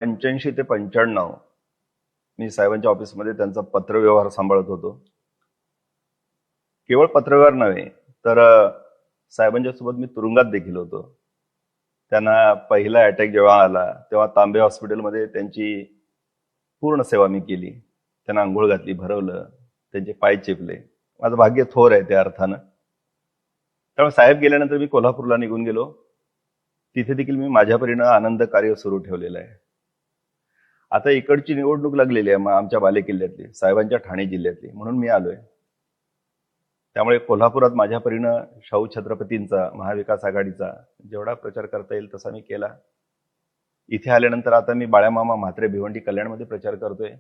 85 ते 95 मी साहेबांच्या ऑफिसमध्ये त्यांचा पत्रव्यवहार सांभाळत होतो. केवळ पत्रव्यवहार नव्हे तर साहेबांच्या सोबत मी तुरुंगात देखील होतो. त्यांना पहिला अटॅक जेव्हा आला तेव्हा तांबे हॉस्पिटलमध्ये त्यांची पूर्ण सेवा मी केली. त्यांना आंघोळ घातली, भरवलं, त्यांचे पाय चेपले. माझं भाग्य थोर आहे त्या अर्थानं. त्यामुळे साहेब गेल्यानंतर मी कोल्हापूरला निघून गेलो. तिथे देखील मी माझ्या परीनं आनंद कार्य सुरू ठेवलेलं आहे. आता इकडची निवडणूक लागलेली आहे आमच्या बालेकिल्ल्यातली, साहेबांच्या ठाणे जिल्ह्यातली, म्हणून मी आलोय. त्यामुळे कोल्हापुरात माझ्या परीनं शाहू छत्रपतींचा, महाविकास आघाडीचा जेवढा प्रचार करता येईल तसा मी केला. इथे आल्यानंतर आता मी बाळ्यामामा म्हात्रे भिवंडी कल्याणमध्ये प्रचार करतोय.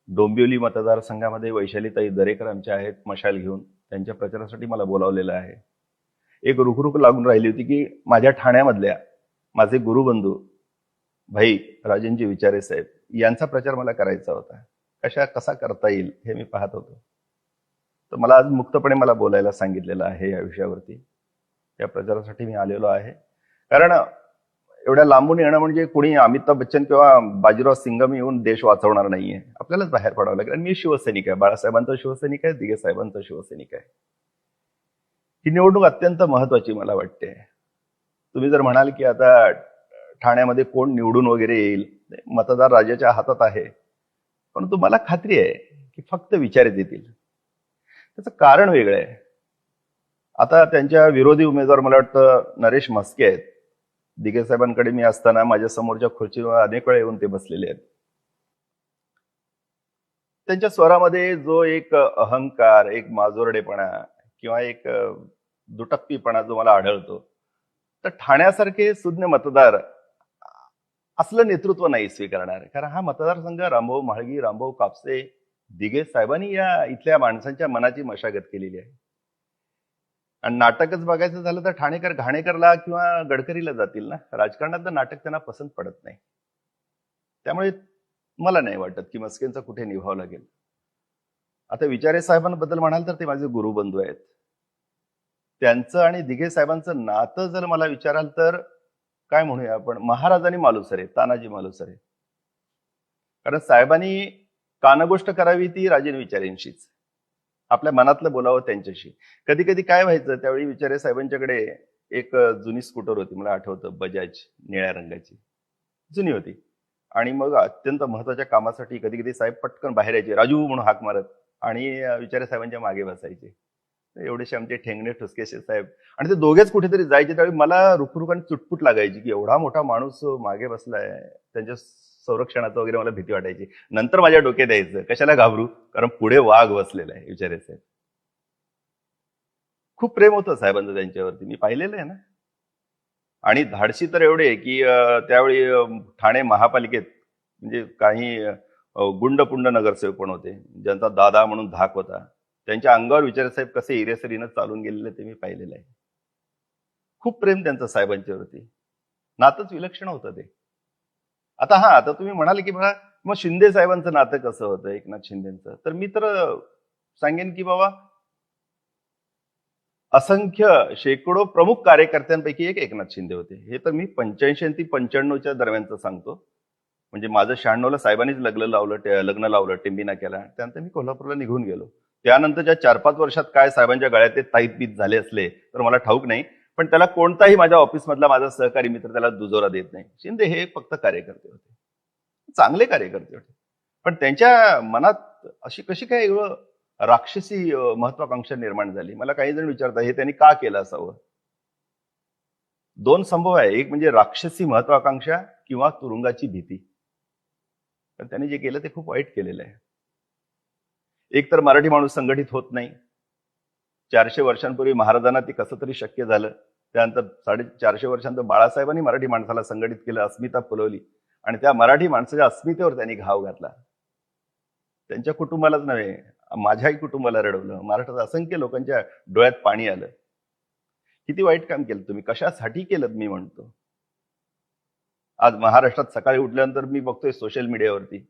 डोंबिवली मतदारसंघामध्ये वैशालीताई दरेकर आमच्या आहेत मशाल घेऊन, त्यांच्या प्रचारासाठी मला बोलावलेलं आहे. एक रुखरुख लागून राहिली होती की माझ्या ठाण्यामधल्या माझे गुरुबंधू भाई राजनजी विचारे साहेब यांचा प्रचार मला करायचा होता. कसा करता येईल हे मी पाहत होतो. तर मला आज मुक्तपणे मला बोलायला सांगितलेलं आहे या विषयावरती. या प्रचारासाठी मी आलेलो आहे. कारण एवढ्या लांबून येणं म्हणजे कोणी अमिताभ बच्चन किंवा बाजीराव सिंगम येऊन देश वाचवणार नाहीये. आपल्यालाच बाहेर पडावं लागेल. आणि मी शिवसैनिक आहे, बाळासाहेबांचा शिवसैनिक आहे, दिघे साहेबांचा शिवसैनिक आहे. ही निवडणूक अत्यंत महत्वाची मला वाटते. तुम्ही जर म्हणाल की आता ठाण्यामध्ये कोण निवडून वगैरे येईल, मतदार राजाच्या हातात आहे, परंतु मला खात्री आहे की फक्त विचारत येतील. त्याचं कारण वेगळं आहे. आता त्यांच्या विरोधी उमेदवार मला वाटतं नरेश म्हस्के आहेत. दिघे साहेबांकडे मी असताना माझ्या समोरच्या खुर्चीवर अनेक वेळा येऊन ते बसलेले आहेत. त्यांच्या स्वरामध्ये जो एक अहंकार, एक माजोरडेपणा किंवा एक दुटप्पीपणा जो मला आढळतो, तर ठाण्यासारखे सुज्ञ मतदार असलं नेतृत्व नाही स्वीकारणार. कारण हा मतदारसंघ रामभाऊ म्हाळगी, रामभाऊ कापसे, दिघे साहेबांनी या इथल्या माणसांच्या मनाची मशागत केलेली आहे. आणि नाटकच बघायचं झालं तर ठाणेकर घाणेकरला किंवा गडकरीला जातील ना. राजकारणातलं नाटक त्यांना पसंत पडत नाही. त्यामुळे मला नाही वाटत की मस्केंचा कुठे निभाव लागेल. आता विचारे साहेबांबद्दल म्हणाल तर ते माझे गुरुबंधू आहेत. त्यांचं आणि दिघे साहेबांचं नातं जर मला विचाराल तर काय म्हणूया आपण, महाराज आणि मालुसरे, तानाजी मालुसरे. कारण साहेबांनी कानगोष्ट करावी ती राजेन विचारेंशीच, आपल्या मनातलं बोलावं त्यांच्याशी. कधी कधी काय व्हायचं, त्यावेळी विचारे साहेबांच्याकडे एक जुनी स्कूटर होती, मला आठवतं, बजाज निळ्या रंगाची, जुनी होती. आणि मग अत्यंत महत्वाच्या कामासाठी कधी कधी साहेब पटकन बाहेर यायचे, राजू म्हणून हाक मारत, आणि विचारे साहेबांच्या मागे बसायचे. एवढेसे आमचे ठेंगणे ठुसकेसे साहेब. आणि ते दोघेच कुठेतरी जायचे, त्यावेळी मला रुखरुख आणि चुटपुट लागायची की एवढा मोठा माणूस मागे बसलाय, त्यांच्या संरक्षणाचं वगैरे मला भीती वाटायची. नंतर माझ्या डोक्यात यायचं कशाला घाबरू, कारण पुढे वाघ बसलेला आहे विचारे साहेब. खूप प्रेम होतं साहेबांचं त्यांच्यावरती, मी पाहिलेलं आहे ना. आणि धाडसी तर एवढे की त्यावेळी ठाणे महापालिकेत म्हणजे काही गुंडपुंड नगरसेवक पण होते, ज्यांचा दादा म्हणून धाक होता. त्यांच्या अंगावर विचारे साहेब कसे इरेसरीनं चालून गेलेले ते मी पाहिलेलं आहे. खूप प्रेम त्यांचं साहेबांच्यावरती, नातंच विलक्षण होतं ते. आता तुम्ही म्हणाले की बघा मग शिंदे साहेबांचं नातं कसं होतं, एकनाथ शिंदेचं, तर मी तर सांगेन की बाबा असंख्य शेकडो प्रमुख कार्यकर्त्यांपैकी एक एकनाथ शिंदे होते. हे तर मी 85 आणि 95च्या दरम्यानचं सांगतो. म्हणजे माझं 96ला साहेबांनीच लग्न लावलं, टिंबिना केला. त्यानंतर मी कोल्हापूरला निघून गेलो. त्यानंतरच्या 4-5 वर्षात काय साहेबांच्या गळ्यात ते ताईत झाले असले तर मला ठाऊक नाही. पण त्याला कोणताही माझ्या ऑफिसमधला माझा सहकारी मित्र त्याला दुजोरा देत नाही. शिंदे हे फक्त कार्यकर्ते होते, चांगले कार्यकर्ते होते. पण त्यांच्या मनात अशी कशी काय राक्षसी महत्वाकांक्षा निर्माण झाली, मला काही जण विचारतात, हे त्यांनी का केलं असावं. दोन संभव आहे, एक म्हणजे राक्षसी महत्वाकांक्षा किंवा तुरुंगाची भीती. पण त्यांनी जे केलं ते खूप वाईट केलेलं आहे. एक तर मराठी माणूस संघटित होत नाही. 400 वर्षांपूर्वी महाराजांना ते कसं तरी शक्य झालं. त्यानंतर 450 वर्षांतर बाळासाहेबांनी मराठी माणसाला संघटित केलं, अस्मिता फुलवली, आणि त्या मराठी माणसाच्या अस्मितेवर त्यांनी घाव घातला. त्यांच्या कुटुंबालाच नव्हे, माझ्याही कुटुंबाला रडवलं. महाराष्ट्रात असंख्य लोकांच्या डोळ्यात पाणी आलं. किती वाईट काम केलं तुम्ही, कशासाठी केलं मी म्हणतो. आज महाराष्ट्रात सकाळी उठल्यानंतर मी बघतोय सोशल मीडियावरती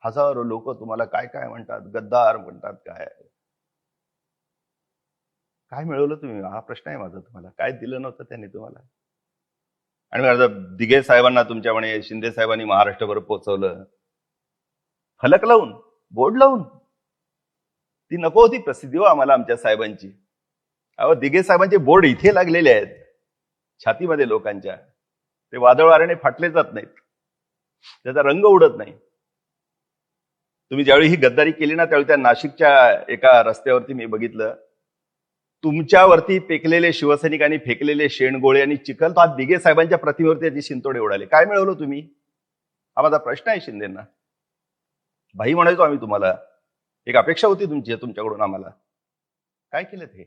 हजारो लोक तुम्हाला काय काय म्हणतात, गद्दार म्हणतात. काय मिळवलं तुम्ही, हा प्रश्न आहे माझा तुम्हाला. काय दिलं नव्हतं त्यांनी तुम्हाला. आणि आता दिघे साहेबांना तुमच्या म्हणे शिंदे साहेबांनी महाराष्ट्रभर पोहोचवलं, फलक लावून, बोर्ड लावून. ती नको होती प्रसिद्धी हो आम्हाला आमच्या साहेबांची. अहो, दिघे साहेबांचे बोर्ड इथे लागलेले आहेत छातीमध्ये लोकांच्या, ते वादळ वाऱ्याने फाटले जात नाहीत, त्याचा रंग उडत नाही. तुम्ही ज्यावेळी ही गद्दारी केली ना, त्यावेळी त्या नाशिकच्या एका रस्त्यावरती मी बघितलं, तुमच्यावरती पेकलेले शिवसैनिकांनी फेकलेले शेणगोळे आणि चिखल, तो आज दिघे साहेबांच्या प्रतिमेवरती त्याची शिंतोडे उडाले. काय मिळवलं तुम्ही? हा माझा प्रश्न आहे शिंदेना. भाई म्हणायचो आम्ही तुम्हाला, एक अपेक्षा होती तुमच्याकडून आम्हाला. काय केलं हे?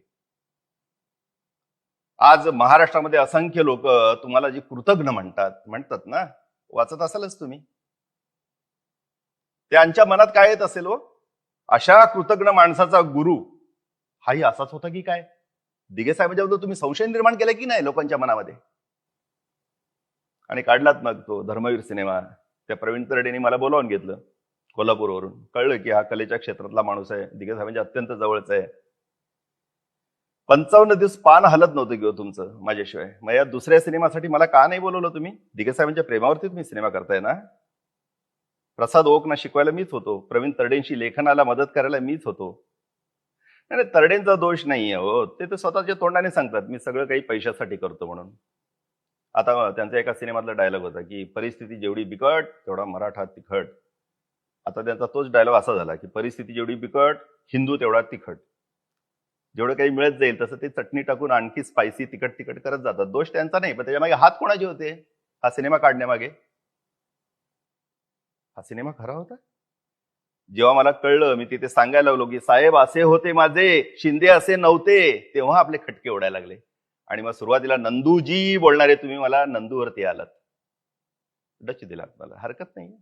आज महाराष्ट्रामध्ये असंख्य लोक तुम्हाला जी कृतज्ञ म्हणतात ना, वाचत असालच तुम्ही. त्यांच्या मनात काय येत असेल हो? अशा कृतज्ञ माणसाचा गुरु हाही असाच होता की काय? दिघे साहेबांच्याबद्दल तुम्ही संशय निर्माण केला की नाही लोकांच्या मनामध्ये? आणि काढलात मग तो धर्मवीर सिनेमा. त्या प्रवीण तरडेंनी मला बोलावून घेतलं कोल्हापूरवरून. कळलं की हा कलेच्या क्षेत्रातला माणूस आहे, दिघे साहेबांच्या अत्यंत जवळचा आहे. 55 दिवस पान हलत नव्हतं किंवा तुमचं माझ्याशिवाय. मग या दुसऱ्या सिनेमासाठी मला का नाही बोलवलं तुम्ही? दिघे साहेबांच्या प्रेमावरती तुम्ही सिनेमा करताय ना. प्रसाद ओकना शिकवायला मीच होतो, प्रवीण तरडेंशी लेखनाला मदत करायला मीच होतो. नाही, तरडेंचा दोष नाहीये हो, ते तर स्वतःच्या तोंडाने सांगतात मी सगळं काही पैशासाठी करतो म्हणून. आता त्यांचा एका सिनेमातला डायलॉग होता की परिस्थिती जेवढी बिकट तेवढा मराठा तिखट. आता त्यांचा तोच डायलॉग असा झाला की परिस्थिती जेवढी बिकट हिंदू तेवढा तिखट. जेवढं काही मिळत जाईल तसं ते चटणी टाकून आणखी स्पायसी तिखट करत जातात. दोष त्यांचा नाही, पण त्याच्यामागे हात कोणाचे होते हा सिनेमा काढण्यामागे? हा सिनेमा खरा होता? जेव्हा मला कळलं, मी तिथे सांगायला लागलो की साहेब असे होते माझे, शिंदे असे नव्हते, तेव्हा आपले खटके उडायला लागले. आणि मग सुरुवातीला नंदूजी बोलणारे तुम्ही मला नंदूवरती आलात, डच दिलात मला, हरकत नाही.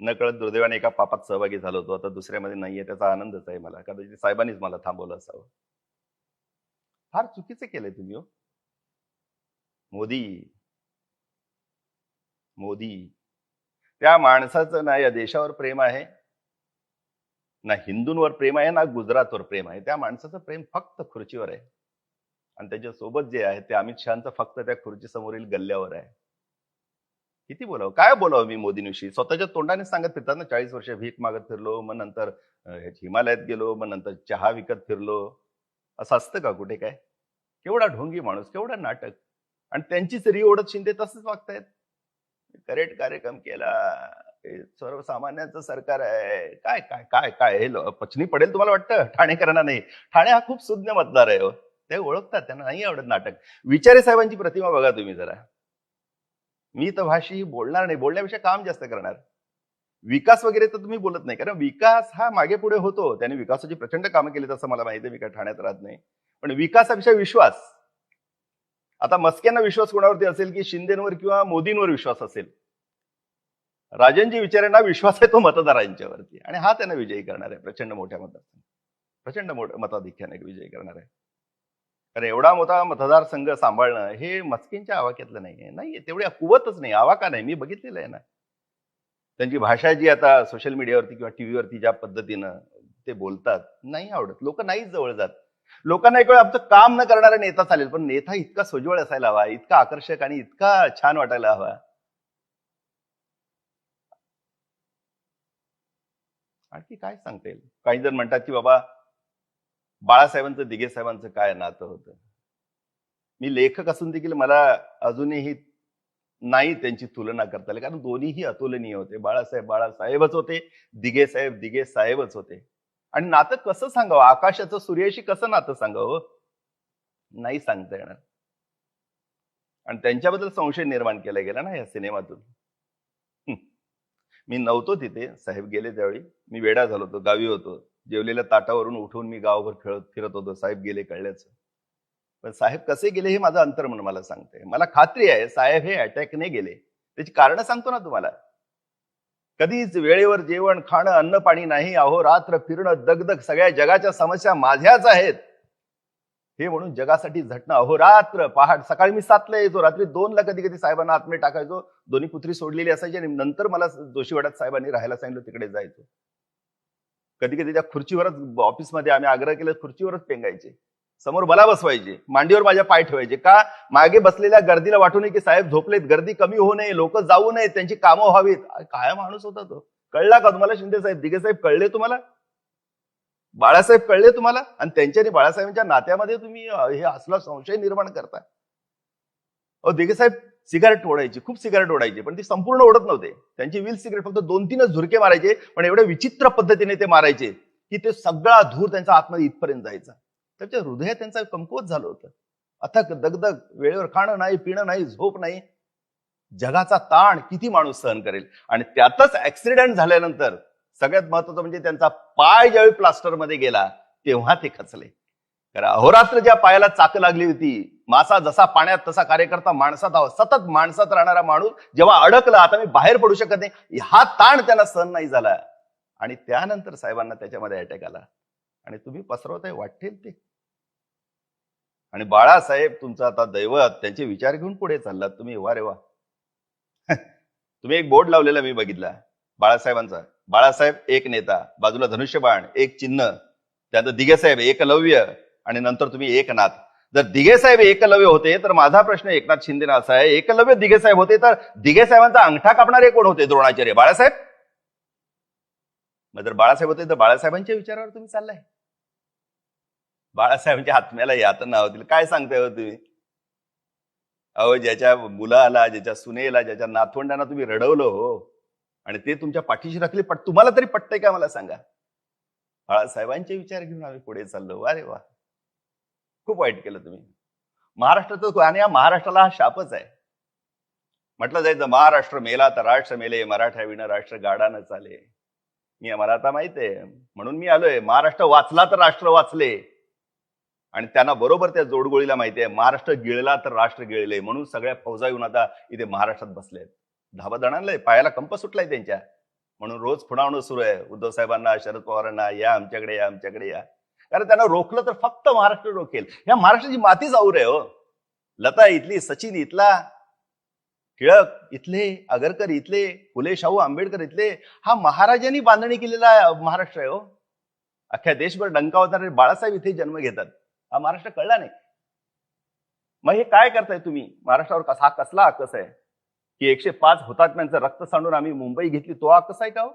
न कळत दुर्दैवाने एका पापात सहभागी झालो होतो, आता दुसऱ्यामध्ये नाहीये, त्याचा आनंदच आहे मला. कदाचित साहेबांनीच मला थांबवलं असावं. फार चुकीचे केलंय तुम्ही हो. मोदी मोदी त्या माणसाचं ना या देशावर प्रेम आहे, ना हिंदूंवर प्रेम आहे, ना गुजरातवर प्रेम आहे. त्या माणसाचं प्रेम फक्त खुर्चीवर आहे. आणि त्याच्या सोबत जे आहे ते अमित शहाचं फक्त त्या खुर्ची समोरील गल्ल्यावर आहे. किती बोलावं, काय बोलावं मी मोदींविषयी? स्वतःच्या तोंडाने सांगत फिरतात ना, 40 वर्ष भीक मागत फिरलो, मग नंतर हिमालयात गेलो, मग नंतर चहा विकत फिरलो. असं असतं का कुठे काय? केवढा ढोंगी माणूस, केवढा नाटक. आणि त्यांचीच री ओढत शिंदे तसंच वागतायत. करेक्ट कार्यक्रम केला, सर्वसामान्यांचं सरकार आहे. काय काय काय काय हे पचनी पडेल तुम्हाला वाटतं? ठाणेकरांना नाही. ठाणे हा खूप सुज्ञ मतदार आहे हो, ते ओळखतात, त्यांना नाही आवडत नाटक. विचारे साहेबांची प्रतिमा बघा तुम्ही जरा. मी तर भाषी बोलणार नाही, बोलण्यापेक्षा काम जास्त करणार. विकास वगैरे तर तुम्ही बोलत नाही, कारण विकास हा मागे पुढे होतो. त्याने विकासाची प्रचंड कामं केली तसं मला माहिती आहे, मी काय ठाण्यात राहत नाही. पण विकासापेक्षा विश्वास. आता मस्क्यांना विश्वास कोणावरती असेल की शिंदेवर किंवा मोदींवर विश्वास असेल? राजनजी विचारेंना विश्वास आहे तो मतदारांच्यावरती, आणि हा त्यांना विजयी करणार आहे प्रचंड मोठ्या प्रचंड मताधिक्याने विजयी करणार आहे. कारण एवढा मोठा मतदारसंघ सांभाळणं हे मस्कींच्या आवाक्यातलं नाहीये. तेवढी कुवतच नाही, आवाका नाही. मी बघितलेलं आहे ना त्यांची भाषा, जी आता सोशल मीडियावरती किंवा टीव्हीवरती ज्या पद्धतीनं ते बोलतात, नाही आवडत. लोक नाहीच जवळ जात. लोकांना एक वेळ आमचं काम न करणारा नेता चालेल, पण नेता इतका सोज्वळ असायला हवा, इतका आकर्षक आणि इतका छान वाटायला हवा. आणखी काय सांगता येईल? काही जण म्हणतात की बाबा बाळासाहेबांचं दिघे साहेबांचं काय नातं होतं. मी लेखक असून देखील मला अजूनही नाही त्यांची तुलना करता आली, कारण दोन्हीही अतुलनीय होते. बाळासाहेब बाळासाहेबच होते, दिघे साहेबच होते. आणि नातं कसं सांगावं, आकाशाचं सूर्याशी कसं नातं सांगावं? नाही सांगता येणार. आणि त्यांच्याबद्दल संशय निर्माण केला गेला ना या सिनेमातून. मी नव्हतो तिथे, साहेब गेले त्यावेळी. मी वेडा झालो होतो, गावी होतो. जेवलेल्या ताटावरून उठून मी गावभर फिरत होतो साहेब गेले कळल्याचं. पण साहेब कसे गेले हे माझं अंतर्मन मला सांगते. मला खात्री आहे साहेब हे अटॅकने गेले. त्याची कारण सांगतो ना तुम्हाला. कधीच वेळेवर जेवण खाणं, अन्न पाणी नाही, अहोरात्र फिरणं, दगदग, सगळ्या जगाच्या समस्या माझ्याच आहेत हे म्हणून जगासाठी झटणं, अहोरात्र पहाट. सकाळी मी 7ला यायचो, रात्री 2ला कधी कधी साहेबांना आतमध्ये टाकायचो. दोन्ही पुत्री सोडलेली असायची आणि नंतर मला जोशीवाड्यात साहेबांनी राहायला सांगितलं, तिकडे जायचो. कधी कधी त्या खुर्चीवरच, ऑफिसमध्ये आम्ही आग्रह केला, खुर्चीवरच पेंगायचे. समोर मला बसवायचे, मांडीवर माझ्या पाय ठेवायचे. का? मागे बसलेल्या गर्दीला वाटू नये की साहेब झोपलेत, गर्दी कमी होऊ नये, लोक जाऊ नये, त्यांची कामं व्हावीत. काय माणूस होता तो. कळला का तुम्हाला शिंदे साहेब, दिघे साहेब कळले तुम्हाला, बाळासाहेब कळले तुम्हाला? आणि त्यांच्या आणि बाळासाहेबांच्या नात्यामध्ये तुम्ही हे असला संशय निर्माण करता. दिघे साहेब सिगारेट ओढायची, खूप सिगारेट ओढायची, पण ती संपूर्ण ओढत नव्हते. त्यांची व्हील सिगारेट फक्त 2-3च झुरके मारायचे, पण एवढ्या विचित्र पद्धतीने ते मारायचे की ते सगळा धूर त्यांच्या आतमध्ये इथपर्यंत जायचा. त्याच्या हृदयात त्यांचा कमकुवत झालं होतं. अथक दगदग, वेळेवर खाणं नाही, पिणं नाही, झोप नाही, जगाचा ताण किती माणूस सहन करेल. आणि त्यातच ऍक्सिडेंट झाल्यानंतर सगळ्यात महत्वाचं म्हणजे त्यांचा पाय ज्यावेळी प्लास्टरमध्ये गेला तेव्हा ते खचले. कारण अहोरात्र ज्या पायाला चाक लागली होती, मासा जसा पाण्यात तसा कार्यकर्ता माणसात हवा, सतत माणसात राहणारा माणूस जेव्हा अडकला, आता मी बाहेर पडू शकत नाही, हा ताण त्यांना सहन नाही झाला. आणि त्यानंतर साहेबांना त्याच्यामध्ये अटॅक आला. आणि तुम्ही पसरवताय वाटेल ते. आणि बाळासाहेब तुमचं आता दैवत, त्यांचे विचार घेऊन पुढे चाललात तुम्ही. वा रे वा. तुम्ही एक बोर्ड लावलेला मी बघितला बाळासाहेबांचा. बाळासाहेब एक नेता, बाजूला धनुष्यबाण, एक चिन्ह, त्यानंतर दिघे साहेब एकलव्य, आणि नंतर तुम्ही एकनाथ. जर दिघे साहेब एकलव्य होते तर माझा प्रश्न एकनाथ शिंदेना असा आहे, एकलव्य दिघे साहेब होते तर दिघे साहेबांचा अंगठा कापणारे कोण होते? द्रोणाचार्य, बाळासाहेब. मग जर बाळासाहेब होते तर बाळासाहेबांच्या विचारावर तुम्ही चाललाय. बाळासाहेबांच्या आत्म्याला यातना होतील. काय सांगताय हो तुम्ही? अहो, ज्याच्या मुलाला, ज्याच्या सुनेला, ज्याच्या नातवंडांना तुम्ही रडवलं हो, आणि ते तुमच्या पाठीशी राखले, तुम्हाला तरी पटतंय का मला सांगा? बाळासाहेबांचे विचार घेऊन आम्ही पुढे चाललो. अरे वा, खूप वाईट केलं तुम्ही. महाराष्ट्राचं, आणि या महाराष्ट्राला हा शापच आहे. म्हटलं जायचं महाराष्ट्र मेला तर राष्ट्र मेले, मराठा विना राष्ट्र गाडा न चाले. मला आता माहित आहे, म्हणून मी आलोय. महाराष्ट्र वाचला तर राष्ट्र वाचले. आणि त्यांना बरोबर त्या जोडगोळीला माहिती आहे, महाराष्ट्र गिळला तर राष्ट्र गिळले. म्हणून सगळ्या फौजा येऊन आता इथे महाराष्ट्रात बसलेत. धाबा दणाणलंय, पायाला कंप सुटलाय त्यांच्या. म्हणून रोज फुणावणं सुरू आहे उद्धव साहेबांना, शरद पवारांना, या आमच्याकडे या, आमच्याकडे या. कारण त्यांना रोखलं तर फक्त महाराष्ट्र रोखेल. या महाराष्ट्राची मातीच आऊर आहे हो. लता इथली, सचिन इथला, टिळक इथले, आगरकर इथले, फुले शाहू आंबेडकर इथले. हा महाराजांनी बांधणी केलेला महाराष्ट्र आहे हो. अख्ख्या देशभर डंका होणारे बाळासाहेब इथे जन्म घेतात. हा महाराष्ट्र कळला नाही. मग हे काय करताय तुम्ही? महाराष्ट्रावर हा कसला आकस आहे की 105 हुतात्म्यांचं रक्त सांडून आम्ही मुंबई घेतली, तो आकस आहे का हो?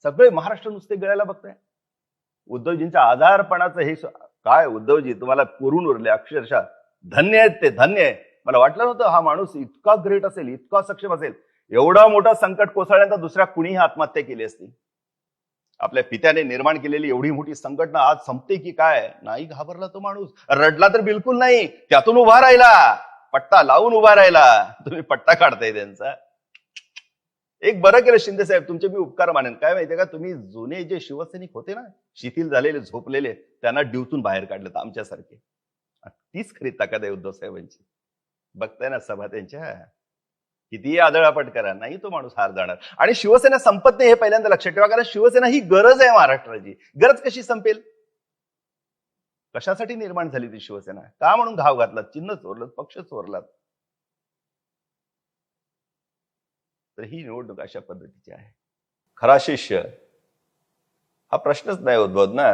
सगळे महाराष्ट्र नुसते गळायला बघताय. उद्धवजींच्या आजारपणाचं हे काय, उद्धवजी तुम्हाला पुरून उरले अक्षरशः. धन्य आहेत ते, धन्य आहे. मला वाटलं नव्हतं हा माणूस इतका ग्रेट असेल, इतका सक्षम असेल. एवढा मोठा संकट कोसळल्यानंतर दुसऱ्या कुणीही आत्महत्या केली असती. आपल्या पित्याने निर्माण केलेली एवढी मोठी संकटना आज संपते की काय? नाही घाबरला तो माणूस. रडला तर बिलकुल नाही, त्यातून उभा राहिला, पट्टा लावून उभा राहिला. तुम्ही पट्टा काढताय त्यांचा. एक बरं केलं शिंदे साहेब, तुमचे मी उपकार मानेन. काय माहितीये का, तुम्ही जुने जे शिवसैनिक होते ना, शिथिल झालेले, झोपलेले, त्यांना ड्यूतून बाहेर काढलेत आमच्यासारखे. तीच खरी ताकद आहे उद्धव साहेबांची. बघताय ना सभा त्यांच्या, कितीही आदळापट करा, नाही तो माणूस हार जाणार. आणि शिवसेना संपत नाही हे पहिल्यांदा लक्षात ठेवा. कारण शिवसेना ही गरज आहे महाराष्ट्राची. गरज कशी संपेल? कशासाठी निर्माण झाली ती शिवसेना? का म्हणून घाव घातलात, चिन्ह चोरलं, पक्ष चोरलात? तर ही निवडणूक अशा पद्धतीची आहे. खरा शिष्य हा प्रश्नच नाही उद्भवत ना.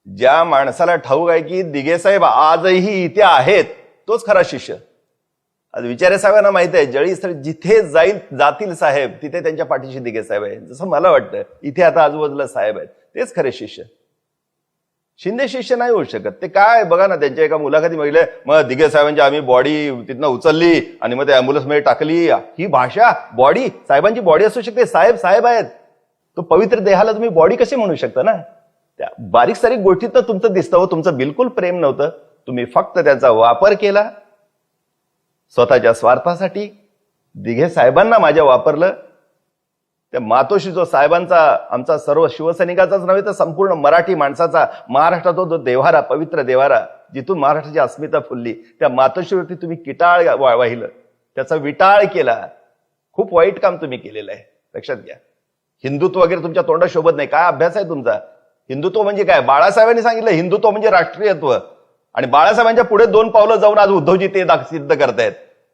ज्या माणसाला ठाऊक आहे की दिघे साहेब आजही इथे आहेत, तोच खरा शिष्य. आज विचारे साहेबांना माहित आहे, जळी जिथे जातील साहेब तिथे त्यांच्या पाठीशी दिघे साहेब आहे. जसं मला वाटतं इथे आता आजूबाजूला साहेब आहेत, तेच खरे शिष्य. शिंदे शिष्य नाही होऊ शकत. ते काय बघा ना, त्यांच्या एका मुलाखती बघितल्या, मग दिघे साहेबांची आम्ही बॉडी तिथनं उचलली आणि मग ते अँब्युलन्स मध्ये टाकली. ही भाषा, बॉडी, साहेबांची बॉडी असू शकते, साहेब साहेब आहेत. तो पवित्र देहाला तुम्ही बॉडी कशी म्हणू शकता ना? त्या बारीक सारीक गोष्टीत तुमचं दिसतं हो, तुमचं बिलकुल प्रेम नव्हतं. तुम्ही फक्त त्याचा वापर केला स्वतःच्या स्वार्थासाठी. दिघे साहेबांना माझ्या वापरलं. त्या मातोश्री जो साहेबांचा, आमचा सर्व शिवसैनिकाचाच नव्हे तर संपूर्ण मराठी माणसाचा, महाराष्ट्रात जो देवारा, पवित्र देवारा, जिथून महाराष्ट्राची अस्मिता फुलली, त्या मातोश्रीवरती तुम्ही किटाळ वाहिलं, त्याचा विटाळ केला. खूप वाईट काम तुम्ही केलेलं आहे, लक्षात घ्या. हिंदुत्व वगैरे तुमच्या तोंडात शोभत नाही. काय अभ्यास आहे तुमचा? हिंदुत्व म्हणजे काय? बाळासाहेबांनी सांगितलं हिंदुत्व म्हणजे राष्ट्रीयत्व. आणि बाळासाहेबांच्या पुढे 2 पावलं जाऊन आज उद्धवजी ते सिद्ध करतायत.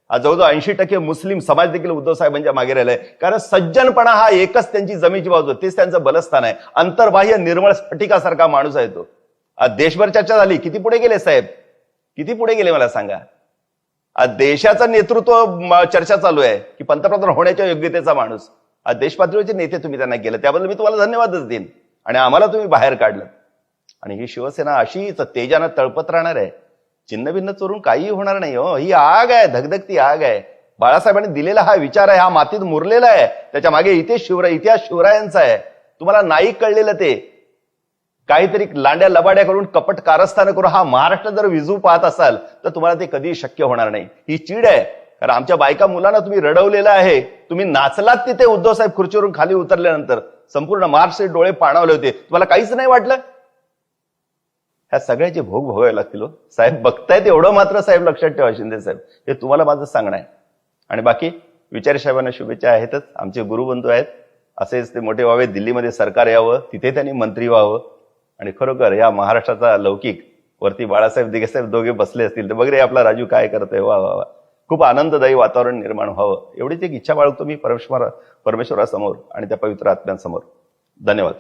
आज जवळजवळ 80% मुस्लिम समाज देखील उद्धव साहेबांच्या मागे राहिलाय. कारण सज्जनपणा हा एकच त्यांची जमेची बाजू, तेच त्यांचं बलस्थान आहे. अंतर्बाह्य निर्मळ स्फटिकासारखा माणूस आहे तो. आज देशभर चर्चा झाली. किती पुढे गेले साहेब, किती पुढे गेले मला सांगा. आज देशाचं नेतृत्व चर्चा चालू आहे की पंतप्रधान होण्याच्या योग्यतेचा माणूस. आज देशपातळीचे नेते तुम्ही त्यांना केलं, त्याबद्दल मी तुम्हाला धन्यवादच देईन. आणि आम्हाला तुम्ही बाहेर काढलं. आणि ही शिवसेना अशीच तेजानं तळपत राहणार आहे. चिन्हभिन्न चोरून काही होणार नाही हो. ही आग आहे, धगधगती आग आहे. बाळासाहेबांनी दिलेला हा विचार आहे, हा मातीत मुरलेला आहे. त्याच्या मागे इतिहास शिवरायांचा आहे. तुम्हाला नाही कळलेलं ते. काहीतरी लांड्या लबाड्या करून कपट कारस्थान करून हा महाराष्ट्र जर विजू पाहत असाल तर तुम्हाला ते कधी शक्य होणार नाही. ही चीड आहे. कारण आमच्या बायका मुलांना तुम्ही रडवलेलं आहे. तुम्ही नाचलात तिथे उद्धव साहेब खुर्चीवरून खाली उतरल्यानंतर. संपूर्ण महाराष्ट्र डोळे पाणावले होते. तुम्हाला काहीच नाही वाटलं. ह्या सगळ्याचे भोग भोगावे लागतील साहेब. बघतायत एवढं मात्र साहेब लक्षात ठेवा, शिंदे साहेब, हे तुम्हाला माझं सांगणं आहे. आणि बाकी विचारे साहेबांना शुभेच्छा आहेतच. आमचे गुरुबंधू आहेत. असेच ते मोठे व्हावे, दिल्लीमध्ये सरकार यावं, तिथे त्यांनी मंत्री व्हावं. आणि खरोखर या महाराष्ट्राचा लौकिक वरती बाळासाहेब दिघेसाहेब दोघे बसले असतील तर बघ रे आपला राजू काय करतोय, वा वा वा. खूप आनंददायी वातावरण निर्माण व्हावं एवढीच एक इच्छा बाळगतो मी परमेश्वरासमोर आणि त्या पवित्र आत्म्यांसमोर. धन्यवाद.